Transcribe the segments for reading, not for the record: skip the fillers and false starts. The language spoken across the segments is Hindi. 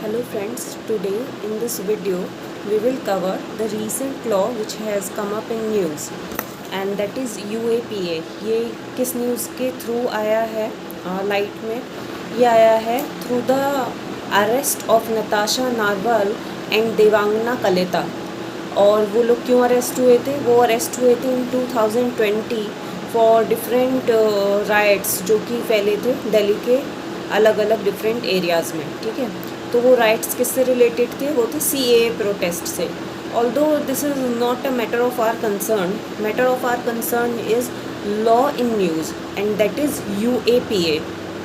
Hello friends, today in this video we will cover the recent law which has come up in news and that is UAPA. ये किस न्यूज़ के थ्रू आया है लाइट में? ये आया है through the arrest of Natasha Narwal and Devangana Kalita. और वो लोग क्यों अरेस्ट हुए थे? वो अरेस्ट हुए थे इन 2020 फॉर डिफरेंट राइट्स जो कि फैले थे दिल्ली के अलग अलग डिफरेंट एरियाज़ में। ठीक है, तो वो राइट्स किससे रिलेटेड थे? वो थे CAA प्रोटेस्ट से। Although this is not a matter of our concern, matter of our concern is law in news and that is UAPA.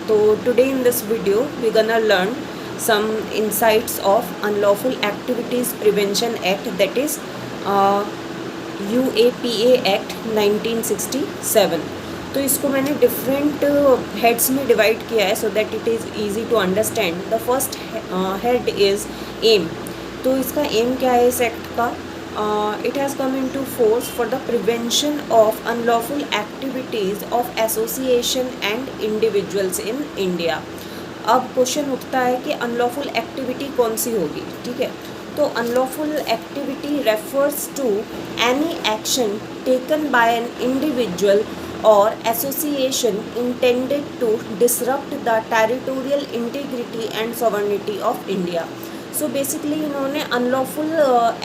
तो today in this video we gonna learn some insights of Unlawful Activities Prevention Act, that is UAPA Act 1967. तो इसको मैंने डिफरेंट हेड्स में डिवाइड किया है so that it is easy to understand. The first head is M. तो इसका एम क्या है इस एक्ट का? It has come into force for the prevention of unlawful activities of association and individuals in India. अब क्वेश्चन उठता है कि अनलॉफुल एक्टिविटी कौन सी होगी. ठीक है, तो unlawful activity refers to any action taken by an individual or association intended to disrupt the territorial integrity and sovereignty of India. So basically इन्होंने अनलॉफुल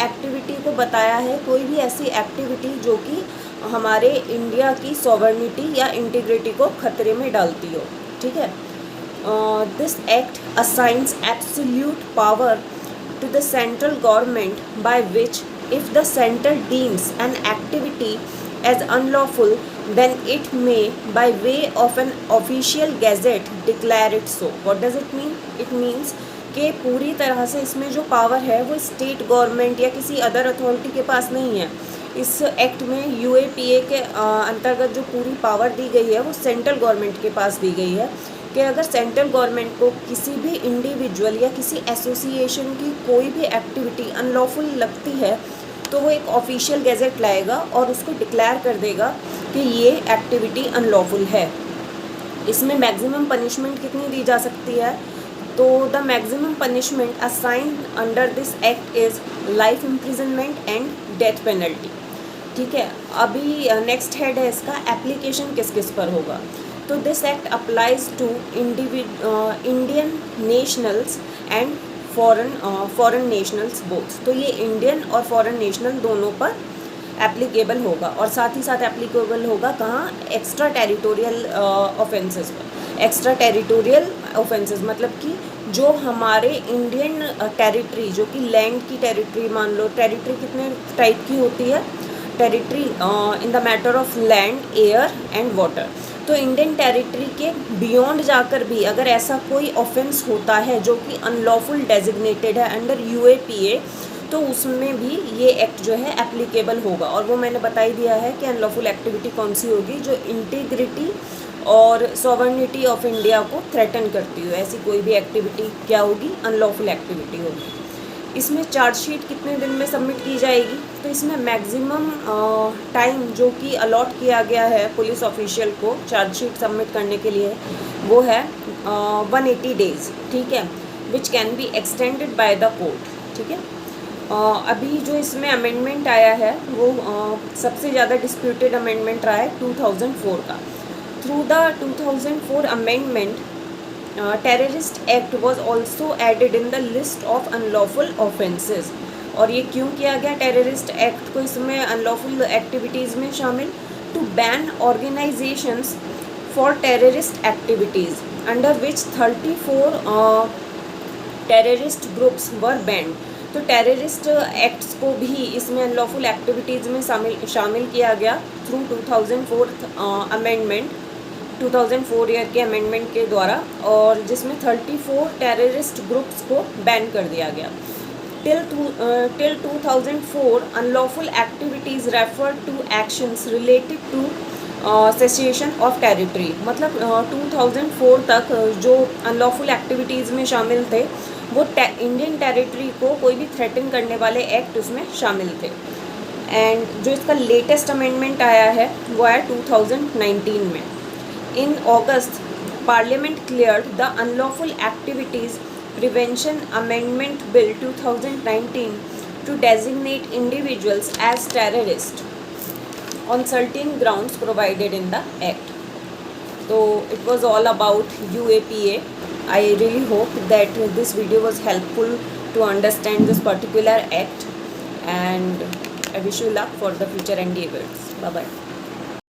एक्टिविटी को बताया है कोई भी ऐसी एक्टिविटी जो कि हमारे इंडिया की सॉवरेनिटी या इंटीग्रिटी को खतरे में डालती हो. ठीक है, this act assigns absolute power to the central government by which if the center deems an activity as unlawful then it may by way of an official gazette declare it so. What does it mean? It means कि पूरी तरह से इसमें जो पावर है वो स्टेट गवर्नमेंट या किसी अदर अथॉरिटी के पास नहीं है. इस एक्ट में UAPA के अंतर्गत जो पूरी पावर दी गई है वो सेंट्रल गवर्नमेंट के पास दी गई है कि अगर सेंट्रल गवर्नमेंट को किसी भी इंडिविजुअल या किसी एसोसिएशन की कोई भी एक्टिविटी अनलॉफुल लगती है तो वो एक ऑफिशियल गैजेट लाएगा और उसको डिक्लेयर कर देगा कि ये एक्टिविटी अनलॉफुल है. इसमें मैक्सिमम पनिशमेंट कितनी दी जा सकती है? तो the maximum punishment assign under this act is life imprisonment and death penalty. ठीक है, अभी नेक्स्ट हेड है इसका एप्लीकेशन किस किस पर होगा. तो this act applies to Indian nationals and foreign nationals both. तो ये इंडियन और फॉरेन नेशनल दोनों पर एप्लीकेबल होगा और साथ ही साथ एप्लीकेबल होगा कहाँ? एक्स्ट्रा टेरिटोरियल ऑफेंसेस पर. एक्स्ट्रा टेरिटोरियल ऑफेंसेस मतलब कि जो हमारे इंडियन टेरिटरी जो कि लैंड की टेरिटरी, मान लो टेरिटरी कितने टाइप की होती है? Territory in the matter of land, air and water. तो इंडियन टेरिटरी के बियॉन्ड जाकर भी अगर ऐसा कोई ऑफेंस होता है जो कि अनलॉफुल डेजिग्नेटेड है अंडर UAPA तो उसमें भी ये एक्ट जो है एप्लीकेबल होगा. और वो मैंने बता ही दिया है कि अनलॉफुल एक्टिविटी कौन सी होगी? जो इंटीग्रिटी और सॉवरेनिटी ऑफ इंडिया को थ्रेटन करती हो ऐसी कोई भी एक्टिविटी क्या होगी? अनलॉफुल एक्टिविटी होगी. इसमें चार्जशीट कितने दिन में सबमिट की जाएगी? तो इसमें मैक्सिमम टाइम जो कि अलॉट किया गया है पुलिस ऑफिशियल को चार्जशीट सबमिट करने के लिए वो है 180 डेज़. ठीक है, which can be extended by the court. ठीक है, अभी जो इसमें अमेंडमेंट आया है वो सबसे ज़्यादा डिस्प्यूटेड अमेंडमेंट रहा है 2004 का. Through the 2004 amendment terrorist act was also added in the list of unlawful offences. और ये क्यों किया गया टेररिस्ट एक्ट को इसमें अनलॉफुल एक्टिविटीज़ में शामिल? To ban organisations for terrorist activities under which 34 terrorist groups were banned. तो टेररिस्ट एक्ट्स को भी इसमें अनलॉफुल एक्टिविटीज़ में शामिल किया गया थ्रू 2004 अमेंडमेंट, 2004 ईयर के अमेंडमेंट के द्वारा, और जिसमें 34 टेररिस्ट ग्रुप्स को बैन कर दिया गया. Till 2004 unlawful activities refer to actions related to secession of territory. मतलब 2004 तक जो अनलॉफुल एक्टिविटीज़ में शामिल थे वो इंडियन टेरिटरी को कोई भी थ्रेटन करने वाले एक्ट उसमें शामिल थे. एंड जो इसका लेटेस्ट अमेंडमेंट आया है वो है 2019 में. In August, Parliament cleared the unlawful activities Prevention Amendment Bill 2019 to designate individuals as terrorists on certain grounds provided in the Act. So it was all about UAPA. I really hope that this video was helpful to understand this particular act, and I wish you luck for the future endeavors. Bye bye.